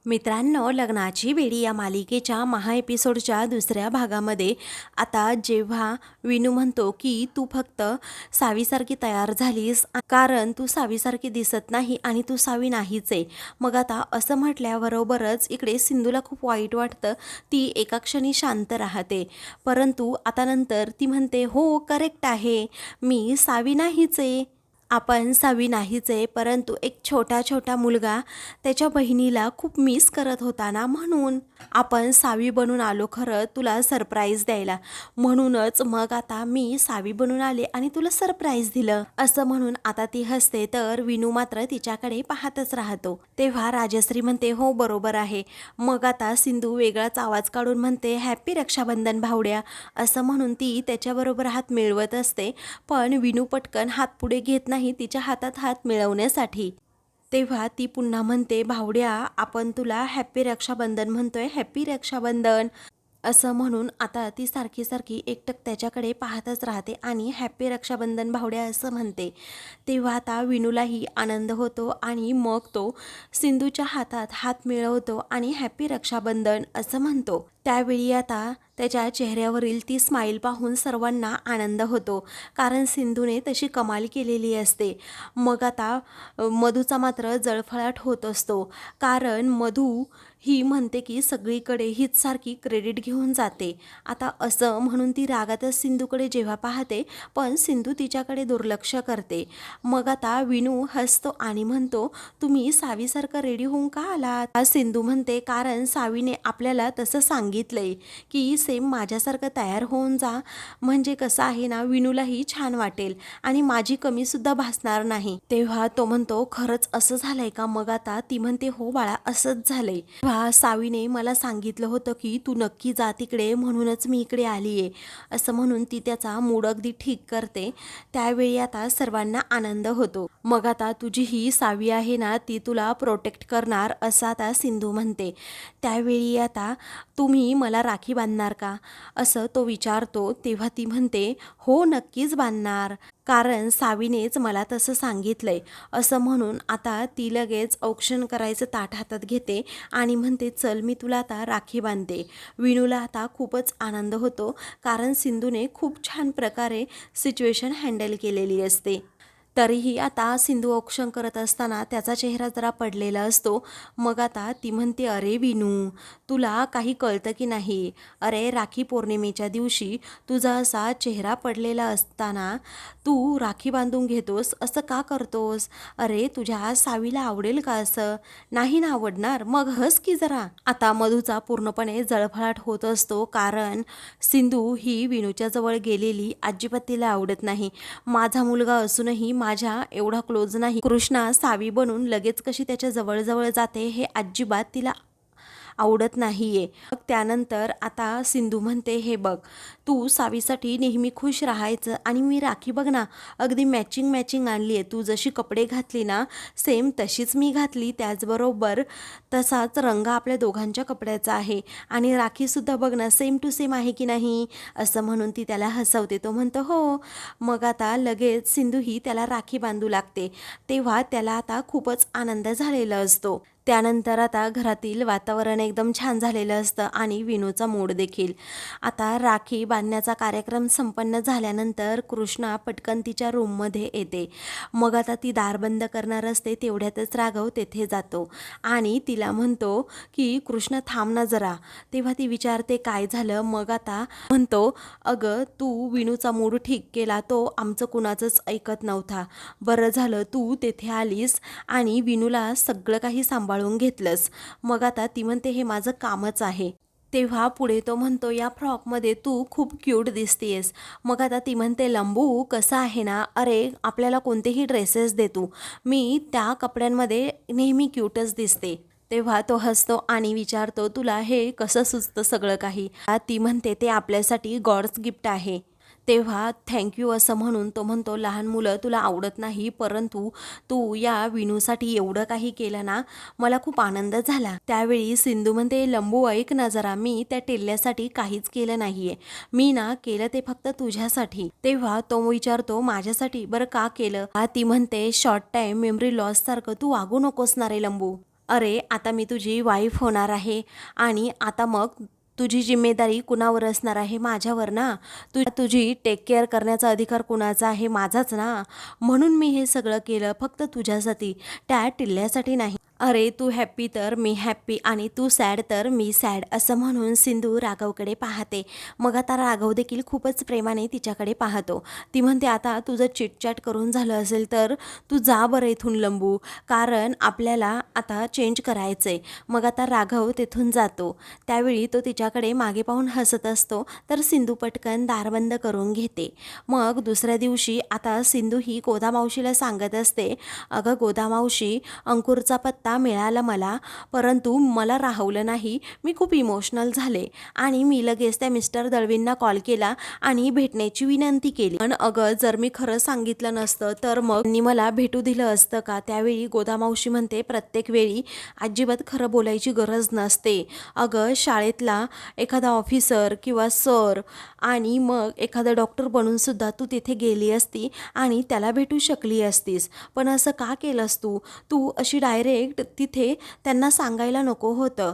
मित्रांनो, लग्नाची बेडी या मालिकेच्या एपिसोडच्या दुसऱ्या भागामध्ये आता जेव्हा विनू म्हणतो की तू फक्त सावीसारखी तयार झालीस कारण तू सावीसारखी दिसत नाही आणि तू सावी नाहीच आहे. मग आता असं म्हटल्याबरोबरच इकडे सिंधूला खूप वाईट वाटतं. ती एका क्षणी शांत राहते, परंतु आता नंतर ती म्हणते हो करेक्ट आहे, मी सावी नाहीच आहे. आपण सावी नाहीच आहे, परंतु एक छोटा मुलगा त्याच्या बहिणीला खूप मिस करत होता ना, म्हणून आपण सावी बनून आलो खरं तुला सरप्राईज द्यायला. म्हणूनच मग आता मी सावी बनून आले आणि तुला सरप्राईज दिलं असं म्हणून आता ती हसते. तर विनू मात्र तिच्याकडे पाहतच राहतो. तेव्हा राजश्री म्हणते हो बरोबर आहे. मग आता सिंधू वेगळाच आवाज काढून म्हणते हॅपी रक्षाबंधन भावड्या असं म्हणून ती त्याच्याबरोबर हात मिळवत असते. पण विनू पटकन हात पुढे घेत नाही तिच्या हातात हात मिळवण्यासाठी. तेव्हा ती पुन्हा म्हणते भावड्या आपण तुला हॅपी रक्षाबंधन म्हणतोय, हॅपी रक्षाबंधन असं म्हणून आता ती सारखी सारखी एकटक त्याच्याकडे पाहतच राहते आणि हॅपी रक्षाबंधन भावड्या असं म्हणते. तेव्हा आता विनूलाही आनंद होतो आणि मग तो सिंधूच्या हातात हात मिळवतो आणि हॅपी रक्षाबंधन असं म्हणतो. त्यावेळी आता त्याच्या चेहऱ्यावरील ती स्माईल पाहून सर्वांना आनंद होतो, कारण सिंधूने तशी कमाल केलेली असते. मग आता मधूचा मात्र जळफळाट होत असतो, कारण मधू ही म्हणते की सगळीकडे हीच सारखी क्रेडिट घेऊन जाते. आता असं म्हणून ती रागातच सिंधूकडे जेव्हा पाहते, पण सिंधू तिच्याकडे दुर्लक्ष करते. मग आता विनू हसतो आणि म्हणतो तुम्ही सावीसारखं रेडी होऊन का आलात? सिंधू म्हणते कारण सावीने आपल्याला तसं सांगितलंय की सेम माझ्यासारखं तयार होऊन जा, म्हणजे कसं आहे ना विनूलाही छान वाटेल आणि माझी कमीसुद्धा भासणार नाही. तेव्हा तो म्हणतो खरंच असं झालंय का? मग आता ती म्हणते हो बाळा असंच झालंय. सावीने मला सांगितलं होतं की तू नक्की जा तिकडे, म्हणूनच मी इकडे आली आहे असं म्हणून ती त्याचा मूड अगदी ठीक करते. त्यावेळी आता सर्वांना आनंद होतो. मग आता तुझी ही सावी आहे ना ती तुला प्रोटेक्ट करणार असं आता सिंधू म्हणते. त्यावेळी आता तुम्ही मला राखी बांधणार का असं तो विचारतो. तेव्हा ती म्हणते हो नक्कीच बांधणार, कारण सावीनेच मला तसं सांगितलंय असं म्हणून आता ती लगेच औक्षण करायचं ताट हातात घेते आणि म्हणते चल मी तुला आता राखी बांधते. विनूला आता खूपच आनंद होतो, कारण सिंधूने खूप छान प्रकारे सिच्युएशन हँडल केलेली असते. तरीही आता सिंधू औक्षण करत असताना त्याचा चेहरा जरा पडलेला असतो. मग आता ती म्हणते अरे विनू तुला काही कळतं की नाही? अरे राखी पौर्णिमेच्या दिवशी तुझा असा चेहरा पडलेला असताना तू राखी बांधून घेतोस, असं का करतोस? अरे तुझ्या सावीला आवडेल का असं? नाही ना आवडणार, मग हस की जरा. आता मधूचा पूर्णपणे जळफळाट होत असतो, कारण सिंधू ही विनूच्या जवळ गेलेली अजिबात तिला आवडत नाही. माझा मुलगा असूनही माझ्या एवढा क्लोज नाही. कृष्णा सावी बनून लगेच कशी त्याच्या जवळ जाते हे अजिबात तिला आवडत नाहीये. मग त्यानंतर आता सिंधू म्हणते हे बघ तू सावीसाठी नेहमी खुश राहायचं आणि मी राखी बघ ना अगदी मॅचिंग आणली आहे. तू जशी कपडे घातली ना सेम तशीच मी घातली, त्याचबरोबर तसाच रंग आपल्या दोघांच्या कपड्याचा आहे आणि राखीसुद्धा बघ ना सेम टू सेम आहे की नाही असं म्हणून ती त्याला हसवते. तो म्हणतो हो. मग आता लगेच सिंधू ही त्याला राखी बांधू लागते. तेव्हा त्याला आता खूपच आनंद झालेला असतो. त्यानंतर आता घरातील वातावरण एकदम छान झालेलं असतं आणि विनूचा मूड देखील. आता राखी बांधण्याचा कार्यक्रम संपन्न झाल्यानंतर कृष्णा पटकन तिच्या रूममध्ये येते. मग आता ती दार बंद करणार असते, तेवढ्यातच राघव तेथे जातो आणि तिला म्हणतो की कृष्णा थांब ना जरा. तेव्हा ती विचारते काय झालं? मग आता म्हणतो अगं तू विनूचा मूड ठीक केला, तो आमचं कुणाचंच ऐकत नव्हता. बरं झालं तू तेथे आलीस आणि विनूला सगळं काही सांभाळून घेतलंस. मग आता ती म्हणते हे माझं कामच आहे. तेव्हा पुढे तो म्हणतो या फ्रॉकमध्ये तू खूप क्यूट दिसतेस. मग आता ती म्हणते लंबू कसं आहे ना, अरे आपल्याला कोणतेही ड्रेसेस दे तू, मी त्या कपड्यांमध्ये नेहमी क्यूटच दिसते. तेव्हा तो हसतो आणि विचारतो तुला हे कसं सुचतं सगळं काही? ती म्हणते ते आपल्यासाठी गॉड्स गिफ्ट आहे. तेव्हा थँक्यू असं म्हणून तो म्हणतो लहान मुलं तुला आवडत नाही, परंतु तू या विनूसाठी एवढं काही केलं ना मला खूप आनंद झाला. त्यावेळी सिंधू म्हणते लंबू ऐक ना जरा, मी त्या टेल्ल्यासाठी काहीच केलं नाहीये, मी ना केलं ते फक्त तुझ्यासाठी. तेव्हा तो विचारतो माझ्यासाठी? बरं का केलं? ती म्हणते शॉर्ट टाइम मेमरी लॉस सारखं तू वागू नकोस ना रे लंबू. अरे आता मी तुझी वाईफ होणार आहे आणि आता मग तुझी जिम्मेदारी कुणावर असणार आहे? माझ्यावर ना. तुझी टेक केअर करण्याचा अधिकार कुणाचा आहे? माझाच ना. म्हणून मी हे सगळं केलं फक्त तुझ्यासाठी, त्या टिल्ल्यासाठी नाही. अरे तू हॅप्पी तर मी हॅप्पी आणि तू सॅड तर मी सॅड, असं म्हणून सिंधू राघवकडे पाहते. मग आता राघव देखील खूपच प्रेमाने तिच्याकडे पाहतो. ती म्हणते आता तुझं चिटचॅट करून झालं असेल तर तू जा बरं इथून लंबू, कारण आपल्याला आता चेंज करायचं आहे. मग आता राघव तिथून जातो. त्यावेळी तो तिच्याकडे मागे पाहून हसत असतो तर सिंधू पटकन दार बंद करून घेते. मग दुसऱ्या दिवशी आता सिंधू ही गोदामावशीला सांगत असते, अगं गोदामावशी, अंकुरचा पत्ता मिळाला मला, परंतु मला राहवलं नाही. मी खूप इमोशनल झाले आणि मी लगेच त्या मिस्टर दळवींना कॉल केला आणि भेटण्याची विनंती केली. पण अगं जर मी खरं सांगितलं नसतं तर मग त्यांनी मला भेटू दिलं असतं का? त्यावेळी गोदामावशी म्हणते, प्रत्येक वेळी अजिबात खरं बोलायची गरज नसते. अगं शाळेतला एखादा ऑफिसर किंवा सर आणि मग एखादा डॉक्टर बनून सुद्धा तू तिथे गेली असती आणि त्याला भेटू शकली असतीस. पण असं का केलंस तू? तू अशी डायरेक्ट तिथे त्यांना सांगायला नको होतं.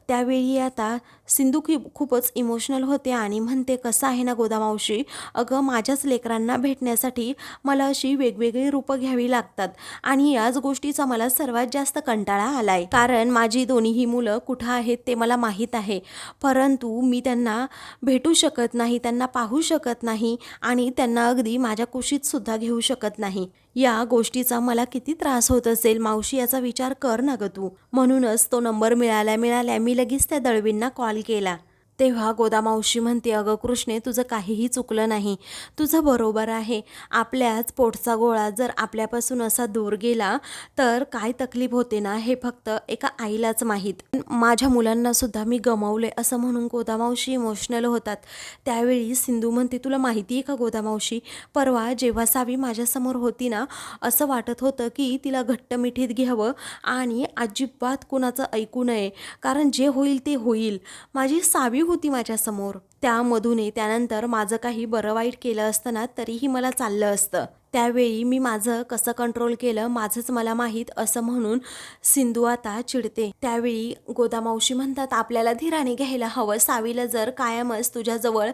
त्यावेळी आता सिंधू खूपच इमोशनल होते आणि म्हणते, कसं आहे ना गोदामावशी, अगं माझ्याच लेकरांना भेटण्यासाठी मला अशी वेगवेगळी रूपं घ्यावी लागतात आणि याच गोष्टीचा मला सर्वात जास्त कंटाळा आलाय. कारण माझी दोन्हीही मुलं कुठं आहेत ते मला माहीत आहे, परंतु मी त्यांना भेटू शकत नाही, त्यांना पाहू शकत नाही आणि त्यांना अगदी माझ्या कुशीत सुद्धा घेऊ शकत नाही. या गोष्टीचा मला किती त्रास होत असेल मावशी, याचा विचार कर ना गं तू. म्हणूनच तो नंबर मिळाल्या मी लगेच त्या दळवींना कॉल केला. तेव्हा गोदामावशी म्हणते, अगं कृष्णे, तुझं काहीही चुकलं नाही, तुझं बरोबर आहे. आपल्याच पोटचा गोळा जर आपल्यापासून असा दूर गेला तर काय तकलीफ होते ना, हे फक्त एका आईलाच माहीत. माझ्या मुलांना सुद्धा मी गमावले, असं म्हणून गोदामावशी इमोशनल होतात. त्यावेळी सिंधू म्हणते, तुला माहिती आहे का गोदामावशी, परवा जेव्हा सावी माझ्यासमोर होती ना, असं वाटत होतं की तिला घट्ट मिठीत घ्यावं आणि अजिबात कुणाचं ऐकू नये, कारण जे होईल ते होईल. माझी सावी होती माझ्यासमोर. त्यामधूनही त्यानंतर माझं काही बरं वाईट केलं असतं ना तरीही मला चाललं असतं. त्यावेळी मी माझं कसं कंट्रोल केलं माझंच मला माहीत, असं म्हणून सिंधू आता चिडते. त्यावेळी गोदामावशी म्हणतात, आपल्याला धीराने घ्यायला हवं. सावीला जर कायमच तुझ्याजवळ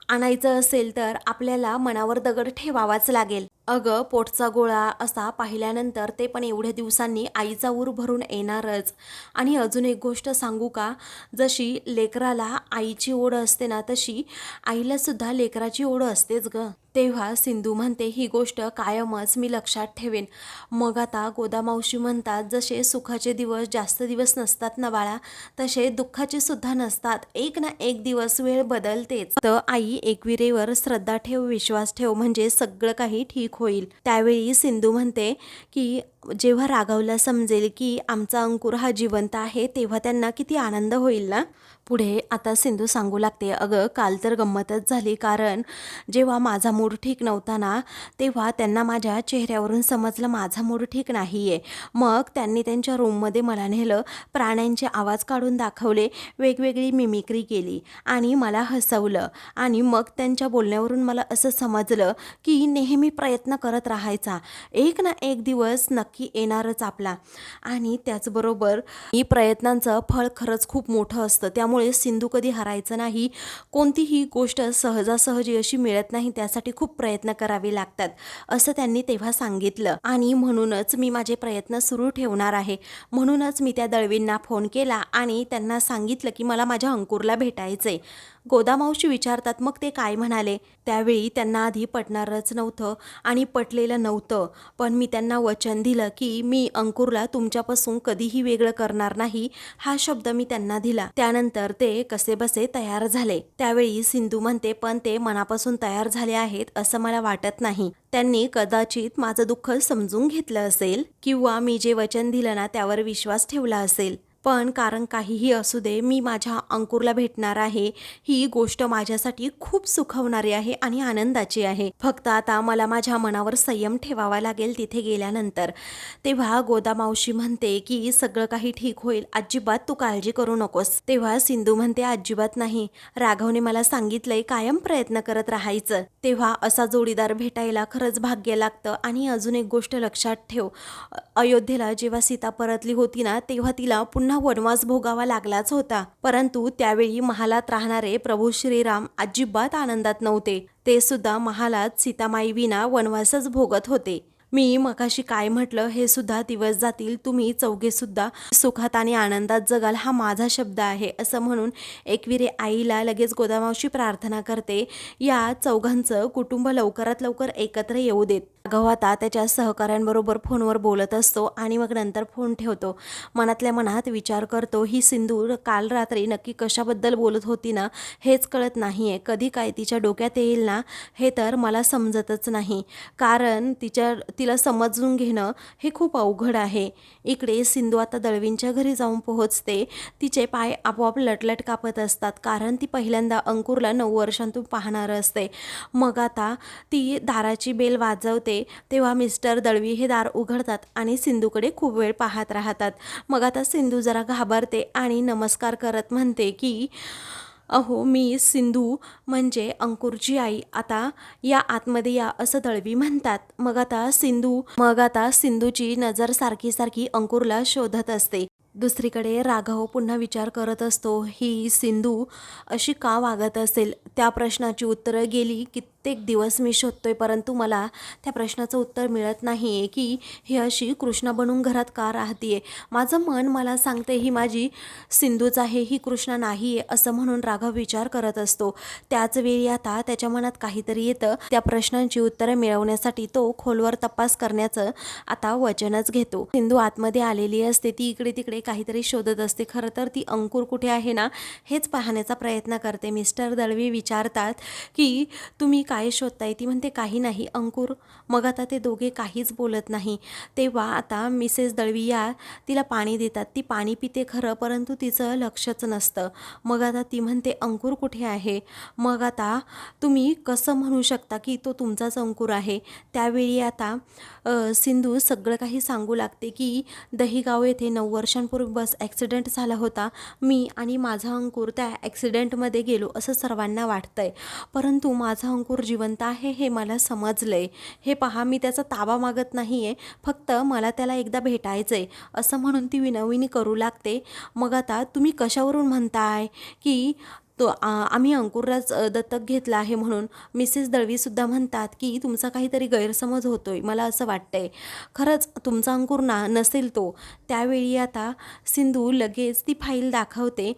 आणायचं असेल तर आपल्याला मनावर दगड ठेवावाच लागेल. अगं पोटचा गोळा असा पाहिल्यानंतर ते पण एवढ्या दिवसांनी आईचा ऊर भरून येणारच. आणि अजून एक गोष्ट सांगू का, जशी लेकराला आईची ओढ असते ना तशी आईला सुद्धा लेकराची ओढ असतेच ग. तेव्हा सिंधू म्हणते, ही गोष्ट कायमच मी लक्षात ठेवेन. मग आता गोदामावशी म्हणतात, जसे सुखाचे दिवस जास्त दिवस नसतात ना बाळा, तसे दुःखाचे सुद्धा नसतात. एक ना एक दिवस वेळ बदलतेच. तर आई, एकविरेवर श्रद्धा ठेव, विश्वास ठेव, म्हणजे सगळं काही ठीक होईल. त्यावेळी सिंधू म्हणते की जेव्हा राघवला समजेल की आमचा अंकुर हा जिवंत आहे तेव्हा त्यांना किती आनंद होईल ना. पुढे आता सिंधू सांगू लागते, अगं काल तर गंमतच झाली, कारण जेव्हा माझा मूड ठीक नव्हता ना तेव्हा त्यांना माझ्या चेहऱ्यावरून समजलं माझा मूड ठीक नाही आहे. मग त्यांनी त्यांच्या रूममध्ये मला नेलं, प्राण्यांचे आवाज काढून दाखवले, वेगवेगळी मिमिक्री केली आणि मला हसवलं. आणि मग त्यांच्या बोलण्यावरून मला असं समजलं की नेहमी प्रयत्न करत राहायचा, एक ना एक दिवस नक्की येणारच आपला. आणि त्याचबरोबर ही प्रयत्नांचं फळ खरंच खूप मोठं असतं. त्यामुळे सिंधू कधी हरायचं नाही. कोणतीही गोष्ट सहजासहजी अशी मिळत नाही, त्यासाठी खूप प्रयत्न करावे लागतात, असं त्यांनी तेव्हा सांगितलं. आणि म्हणूनच मी माझे प्रयत्न सुरू ठेवणार आहे. म्हणूनच मी त्या दळवींना फोन केला आणि त्यांना सांगितलं की मला माझ्या अंकुरला भेटायचंय. गोदामावशी विचारतात, मग ते काय म्हणाले? त्यावेळी त्यांना आधी पटणारच नव्हतं आणि पटलेलं नव्हतं, पण मी त्यांना वचन दिलं की मी अंकुरला तुमच्यापासून कधीही वेगळं करणार नाही, हा शब्द मी त्यांना दिला. त्यानंतर ते कसेबसे तयार झाले. त्यावेळी सिंधू म्हणते, पण ते मनापासून तयार झाले आहेत असं मला वाटत नाही. त्यांनी कदाचित माझं दुःख समजून घेतलं असेल किंवा मी जे वचन दिलं ना त्यावर विश्वास ठेवला असेल. पण कारण काहीही असू दे, मी माझ्या अंकुरला भेटणार आहे ही गोष्ट माझ्यासाठी खूप सुखवणारी आहे आणि आनंदाची आहे. फक्त आता मला माझ्या मनावर संयम ठेवावा लागेल तिथे गेल्यानंतर. तेव्हा गोदा मावशी म्हणते की सगळं काही ठीक होईल, अजिबात तू काळजी करू नकोस. तेव्हा सिंधू म्हणते अजिबात नाही, राघवने मला सांगितलंय कायम प्रयत्न करत राहायचं. तेव्हा असा जोडीदार भेटायला खरंच भाग्य लागतं. आणि अजून एक गोष्ट लक्षात ठेव, अयोध्येला जेव्हा सीता परतली होती ना, तेव्हा तिला पुन्हा वनवास भोगावा लागलाच होता. परंतु त्यावेळी महालात राहणारे प्रभू श्रीराम अजिबात आनंदात नव्हते. ते सुद्धा महालात सीतामाई विना वनवासच भोगत होते. मी मगाशी काय म्हटलं हे सुद्धा दिवस जातील, तुम्ही चौघे सुद्धा सुखात आणि आनंदात जगाल, हा माझा शब्द आहे असं म्हणून एकविरे आईला लगेच गोदामावशी प्रार्थना करते या चौघांचं कुटुंब लवकरात लवकर एकत्र येऊ देत. राघव आता त्याच्या सहकाऱ्यांबरोबर फोनवर बोलत असतो आणि मग नंतर फोन ठेवतो. मनातल्या मनात विचार करतो, ही सिंधू काल रात्री नक्की कशाबद्दल बोलत होती ना हेच कळत नाहीये. कधी काय तिच्या डोक्यात येईल ना हे तर मला समजतच नाही, कारण तिला समजून घेणं हे खूप अवघड आहे. इकडे सिंधू आता दळवींच्या घरी जाऊन पोहोचते. तिचे पाय आपोआप लटलट कापत असतात, कारण ती पहिल्यांदा अंकुरला 9 वर्षांतून पाहणार असते. मग आता ती दाराची बेल वाजवते. तेव्हा मिस्टर दळवी हे दार उघडतात आणि सिंधूकडे खूप वेळ पाहत राहतात. मग आता सिंधू जरा घाबरते आणि नमस्कार करत म्हणते की अहो, मी सिंधू म्हणजे अंकुरची आई, आता या आतमध्ये या असं दळवी म्हणतात. मग आता सिंधूची नजर सारखी सारखी अंकुरला शोधत असते. दुसरीकडे राघव पुन्हा विचार करत असतो, ही सिंधू अशी का वागत असेल. त्या प्रश्नाची उत्तरं गेली कित्येक दिवस मी शोधतोय, परंतु मला त्या प्रश्नाचं उत्तर मिळत नाही आहे की ही अशी कृष्णा बनून घरात का राहतीये. माझं मन मला सांगते ही माझी सिंधूच आहे, ही कृष्णा नाही आहे असं म्हणून राघव विचार करत असतो. त्याच वेळी आता त्याच्या मनात काहीतरी येतं. त्या प्रश्नांची उत्तरं मिळवण्यासाठी तो खोलवर तपास करण्याचं आता वचनच घेतो. सिंधू आतमध्ये आलेली असते, ती इकडे तिकडे काहीतरी शोधत असते. खरं तर ती अंकुर कुठे आहे ना हेच पाहण्याचा प्रयत्न करते. मिस्टर दळवी विचारतात की तुम्ही काय शोधताय. ती म्हणते काही नाही अंकुर. मग आता ते दोघे काहीच बोलत नाही. तेव्हा आता मिसेस दळवी या तिला पाणी देतात. ती पाणी पिते खरं, परंतु तिचं लक्षच नसतं. मग आता ती म्हणते अंकुर कुठे आहे. मग आता तुम्ही कसं म्हणू शकता की तो तुमचाच अंकुर आहे. त्यावेळी आता सिंधू सगळं काही सांगू लागते की दहीगाव येथे 9 वर्षांपूर्वी बस ॲक्सिडेंट झाला होता. मी आणि माझा अंकुर त्या ॲक्सिडेंटमध्ये गेलो असं सर्वांना वाटतंय, परंतु माझा अंकुर जिवंत आहे हे मला समजलंय. हे पहा, मी त्याचा ताबा मागत नाही आहे, फक्त मला त्याला एकदा भेटायचं आहे असं म्हणून ती विनवणी करू लागते. मग आता तुम्ही कशावरून म्हणताय की आम्ही अंकुरलाच दत्तक घेतला आहे म्हणून. मिसेस दळवीसुद्धा म्हणतात की तुमचा काहीतरी गैरसमज होतोय, मला असं वाटतंय. खरंच तुमचा अंकुर नसेल तो. त्यावेळी आता सिंधू लगेच ती फाईल दाखवते.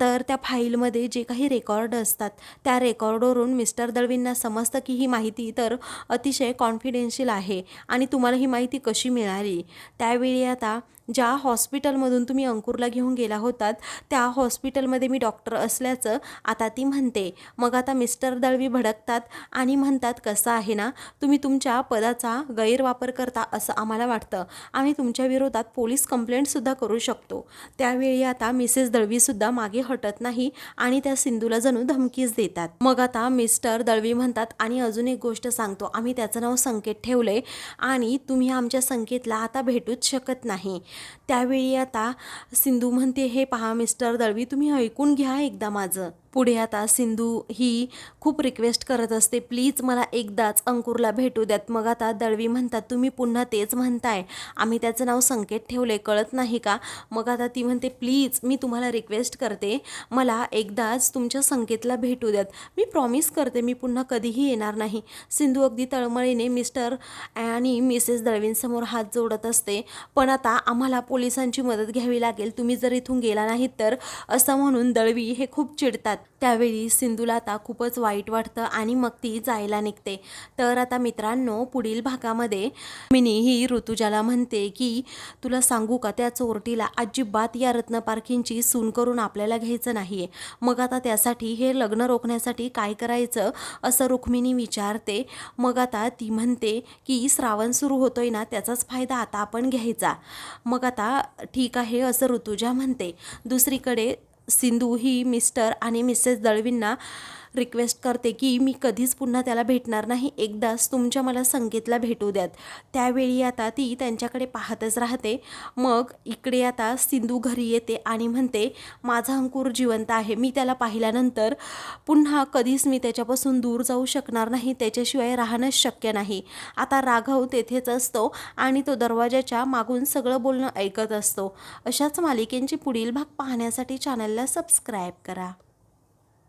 तर त्या फाईलमध्ये जे काही रेकॉर्ड असतात त्या रेकॉर्डवरून मिस्टर दळवींना समजतं की ही माहिती तर अतिशय कॉन्फिडेन्शियल आहे आणि तुम्हाला ही माहिती कशी मिळाली. त्यावेळी आता ज्या हॉस्पिटलमधून तुम्ही अंकुरला घेऊन गेला होतात त्या हॉस्पिटलमध्ये मी डॉक्टर असल्याचं आता ती म्हणते. मग आता मिस्टर दळवी भडकतात आणि म्हणतात कसं आहे ना, तुम्ही तुमच्या पदाचा गैरवापर करता असं आम्हाला वाटतं आणि तुमच्या विरोधात पोलीस कंप्लेंटसुद्धा करू शकतो. त्यावेळी आता मिसेस दळवीसुद्धा मागे हटत नाही आणि त्या सिंधूला जणू धमकीच देतात. मग आता मिस्टर दळवी म्हणतात आणि अजून एक गोष्ट सांगतो, आम्ही त्याचं नाव संकेत ठेवलंय आणि तुम्ही आमच्या संकेतला आता भेटूच शकत नाही. त्यावेळी आता सिंधू म्हणते, हे पहा मिस्टर दळवी, तुम्ही ऐकून घ्या एकदा माझं. पुढे आता सिंधू ही खूप रिक्वेस्ट करत असते, प्लीज मला एकदाच अंकुरला भेटू द्यात. मग आता दळवी म्हणतात, तुम्ही पुन्हा तेच म्हणताय, आम्ही त्याचं नाव संकेत ठेवले, कळत नाही का. मग आता ती म्हणते, प्लीज मी तुम्हाला रिक्वेस्ट करते, मला एकदाच तुमच्या संकेतला भेटू द्यात. मी प्रॉमिस करते मी पुन्हा कधीही येणार नाही. सिंधू अगदी तळमळीने मिस्टर आणि मिसेस दळवींसमोर हात जोडत असते. पण आता आम्हाला पोलिसांची मदत घ्यावी लागेल, तुम्ही जर इथून गेला नाहीत तर, असं म्हणून दळवी हे खूप चिडतात. त्यावेळी सिंधूला आता खूपच वाईट वाटतं आणि मग ती जायला निघते. तर आता मित्रांनो, पुढील भागामध्ये मिनी ही ऋतुजाला म्हणते की तुला सांगू का, त्या चोरटीला अजिबात या रत्नपारखींची सून करून आपल्याला घ्यायचं नाहीये. मग आता त्यासाठी हे लग्न रोखण्यासाठी काय करायचं असं रुक्मिणी विचारते. मग आता ती म्हणते की श्रावण सुरू होतोय ना, त्याचाच फायदा आता आपण घ्यायचा. मग आता ठीक आहे असं ऋतुजा म्हणते. दुसरीकडे सिंधू ही मिस्टर आणि मिसेस दळवींना रिक्वेस्ट करते की मी कधीच पुन्हा त्याला भेटणार नाही, एकदाच तुमच्या मला संगीतला भेटू द्यात. त्यावेळी आता ती त्यांच्याकडे पाहतच राहते. मग इकडे आता सिंधू घरी येते आणि म्हणते माझा अंकुर जिवंत आहे, मी त्याला पाहिल्यानंतर पुन्हा कधीच मी त्याच्यापासून दूर जाऊ शकणार नाही, त्याच्याशिवाय राहणंच शक्य नाही. आता राघव तेथेच असतो आणि तो दरवाजाच्या मागून सगळं बोलणं ऐकत असतो. अशाच मालिकेंचे पुढील भाग पाहण्यासाठी चॅनलला सबस्क्राईब करा.